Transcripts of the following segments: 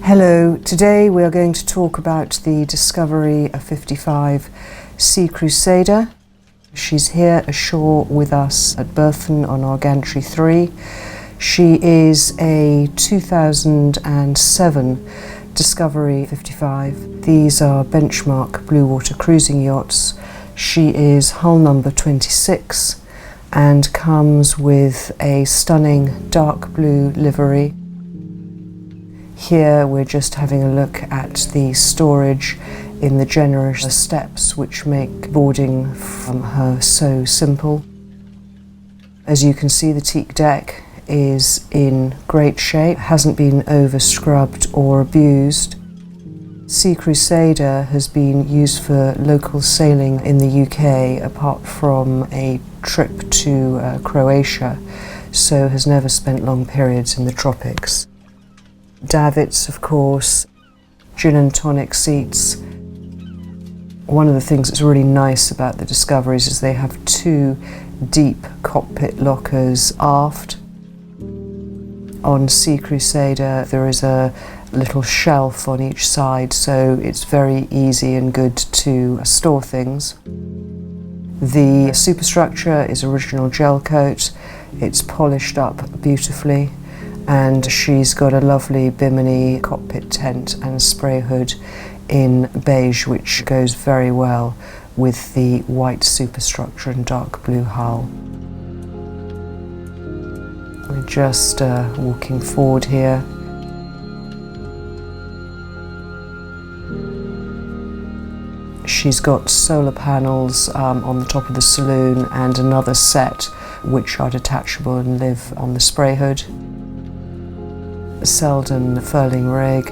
Hello, today we are going to talk about the discovery of 55 Sea Crusader. She's here ashore with us at Berthon on our Gantry 3. She is a 2007 Discovery 55. These are benchmark blue water cruising yachts. She is hull number 26 and comes with a stunning dark blue livery. Here we're just having a look at the storage in the generous steps which make boarding from her so simple. As you can see, the teak deck is in great shape, hasn't been over scrubbed or abused. Sea Crusader has been used for local sailing in the UK apart from a trip to Croatia, so has never spent long periods in the tropics. Davits, of course, gin and tonic seats. One of the things that's really nice about the Discoveries is they have two deep cockpit lockers aft. On Sea Crusader there is a little shelf on each side, so it's very easy and good to store things. The superstructure is original gel coat. It's polished up beautifully, and she's got a lovely bimini cockpit tent and spray hood in beige, which goes very well with the white superstructure and dark blue hull. We're just walking forward here. She's got solar panels on the top of the saloon and another set which are detachable and live on the spray hood. Selden furling rig,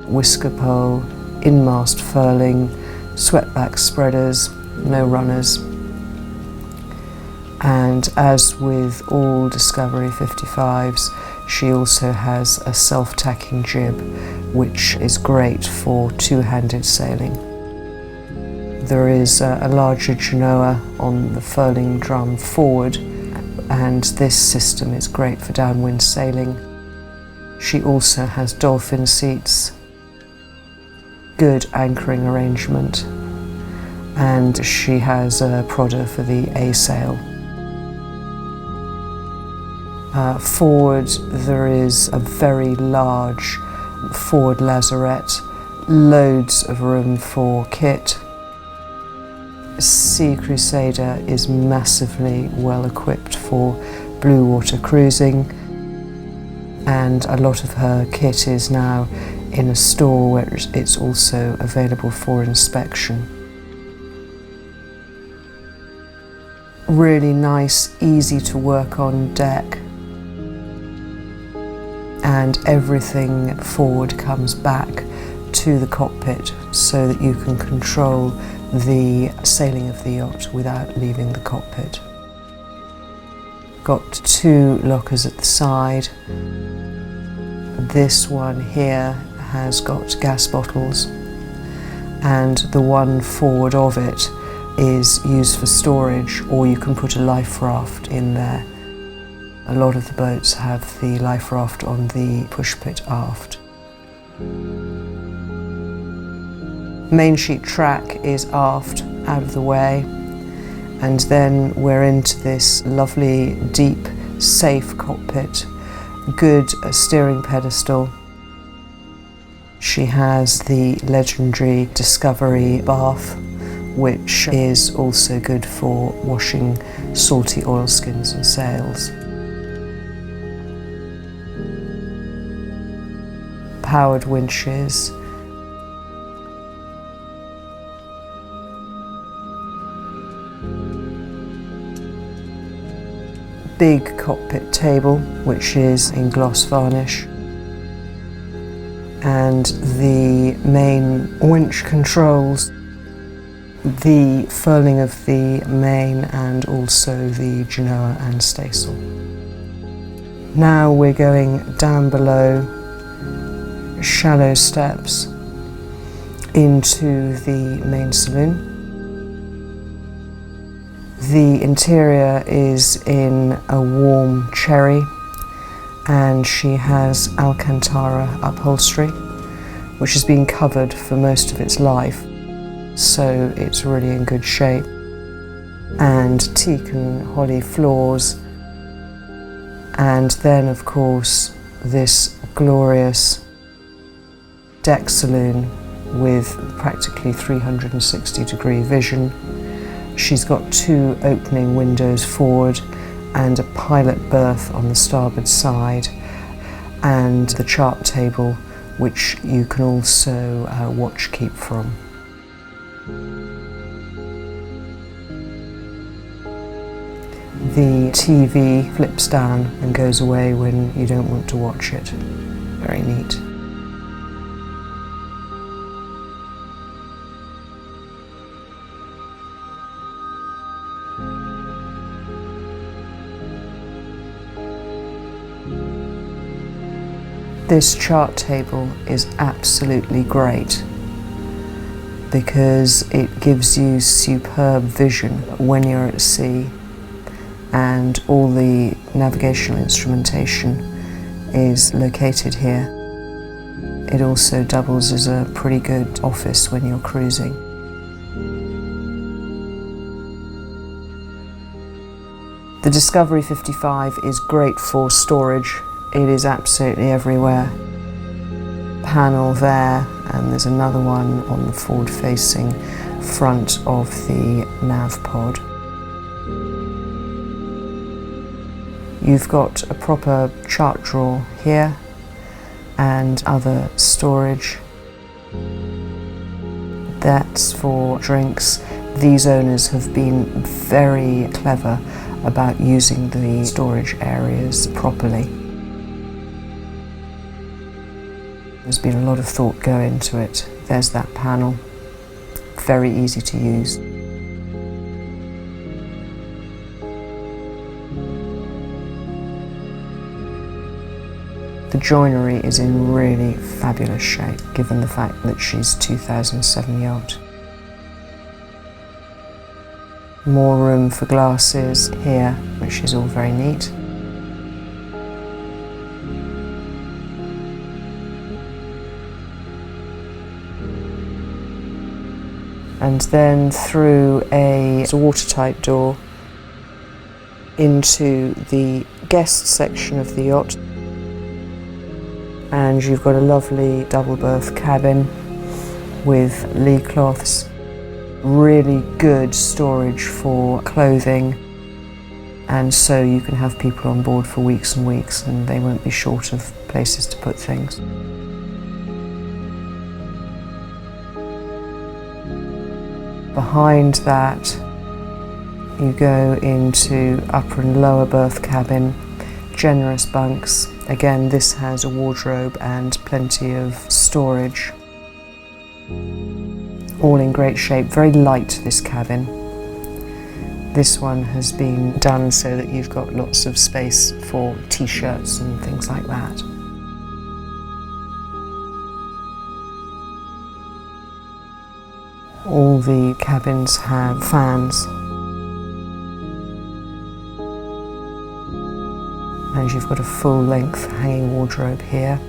whisker pole, in-mast furling, sweatback spreaders, no runners. And as with all Discovery 55s, she also has a self-tacking jib, which is great for two-handed sailing. There is a larger genoa on the furling drum forward, and this system is great for downwind sailing. She also has dolphin seats, good anchoring arrangement, and she has a prodder for the A sail. Forward there is a very large forward lazarette, loads of room for kit. Sea Crusader is massively well equipped for blue water cruising, and a lot of her kit is now in a store where it's also available for inspection. Really nice, easy to work on deck, and everything forward comes back to the cockpit so that you can control the sailing of the yacht without leaving the cockpit. Got two lockers at the side. This one here has got gas bottles, and the one forward of it is used for storage, or you can put a life raft in there. A lot of the boats have the life raft on the pushpit aft. Main sheet track is aft, out of the way, and then we're into this lovely, deep, safe cockpit. Good steering pedestal. She has the legendary Discovery bath, which is also good for washing salty oilskins and sails. Powered winches. Big cockpit table, which is in gloss varnish, and the main winch controls the furling of the main and also the genoa and staysail. Now we're going down below, shallow steps into the main saloon. The interior is in a warm cherry, and she has Alcantara upholstery, which has been covered for most of its life, so it's really in good shape. And teak and holly floors, and then of course this glorious deck saloon with practically 360-degree vision. She's got 2 opening windows forward and a pilot berth on the starboard side, and the chart table, which you can also watch keep from. The TV flips down and goes away when you don't want to watch it. Very neat. This chart table is absolutely great because it gives you superb vision when you're at sea, and all the navigational instrumentation is located here. It also doubles as a pretty good office when you're cruising. The Discovery 55 is great for storage. It is absolutely everywhere. Panel there, and there's another one on the forward-facing front of the nav pod. You've got a proper chart drawer here and other storage. That's for drinks. These owners have been very clever about using the storage areas properly. There's been a lot of thought go into it. There's that panel, very easy to use. The joinery is in really fabulous shape, given the fact that she's 2007 yacht. More room for glasses here, which is all very neat. And then through a watertight door into the guest section of the yacht. And you've got a lovely double berth cabin with lee cloths, really good storage for clothing, and so you can have people on board for weeks and weeks and they won't be short of places to put things. Behind that you go into upper and lower berth cabin, generous bunks. Again, this has a wardrobe and plenty of storage. All in great shape, very light this cabin. This one has been done so that you've got lots of space for t-shirts and things like that. All the cabins have fans, and you've got a full-length hanging wardrobe here.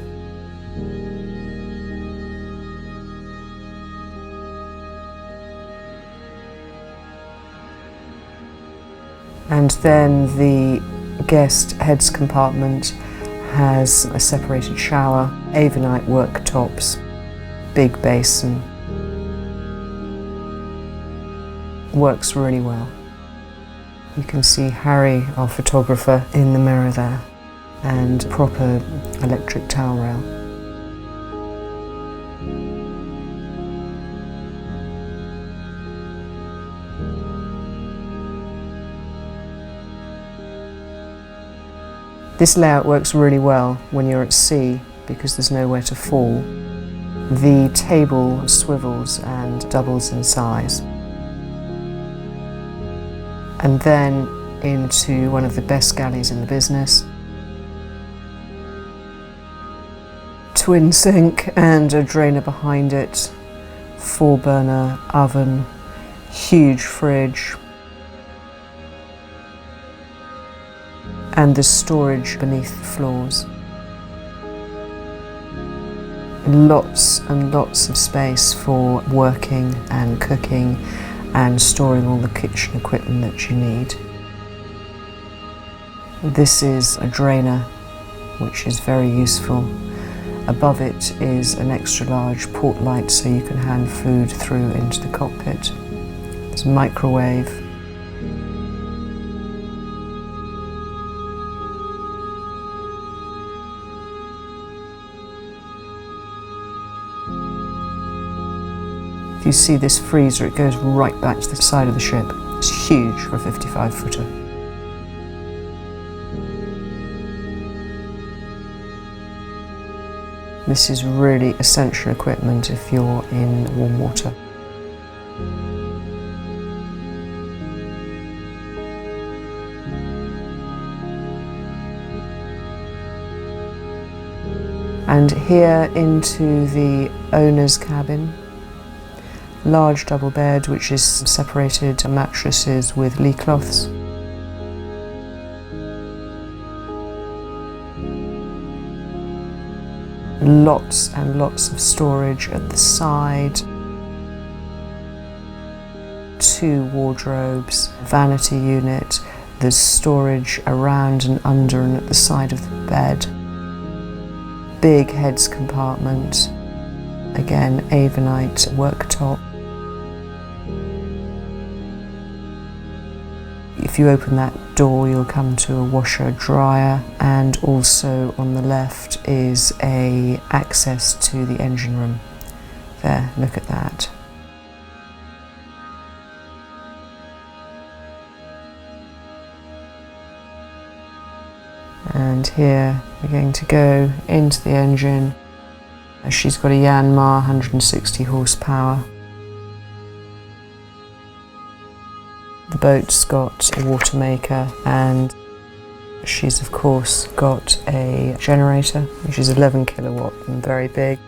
And then the guest heads compartment has a separated shower, Avonite worktops, big basin. Works really well. You can see Harry, our photographer, in the mirror there, and proper electric towel rail. This layout works really well when you're at sea because there's nowhere to fall. The table swivels and doubles in size. And then into one of the best galleys in the business. Twin sink and a drainer behind it, 4-burner oven, huge fridge, And there's storage beneath the floors. Lots and lots of space for working and cooking and storing all the kitchen equipment that you need. This is a drainer, which is very useful. Above it is an extra large port light so you can hand food through into the cockpit. There's a microwave. If you see this freezer, it goes right back to the side of the ship. It's huge for a 55-footer. This is really essential equipment if you're in warm water. And here into the owner's cabin. Large double bed which is separated mattresses with lee cloths. Lots and lots of storage at the side. 2 wardrobes, vanity unit. There's storage around and under and at the side of the bed. Big heads compartment. Again, Avonite worktop. If you open that door, you'll come to a washer dryer, and also on the left is a access to the engine room. There, look at that. And here we're going to go into the engine. She's got a Yanmar 160 horsepower. The boat's got a watermaker, and she's of course got a generator which is 11 kilowatt and very big.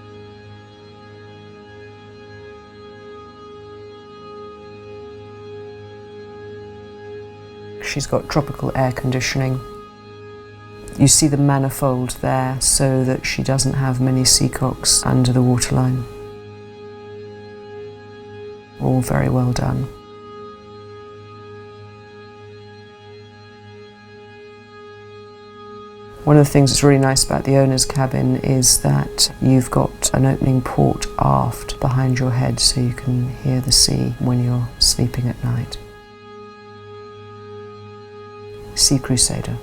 She's got tropical air conditioning. You see the manifold there so that she doesn't have many seacocks under the waterline. All very well done. One of the things that's really nice about the owner's cabin is that you've got an opening port aft behind your head so you can hear the sea when you're sleeping at night. Sea Crusader.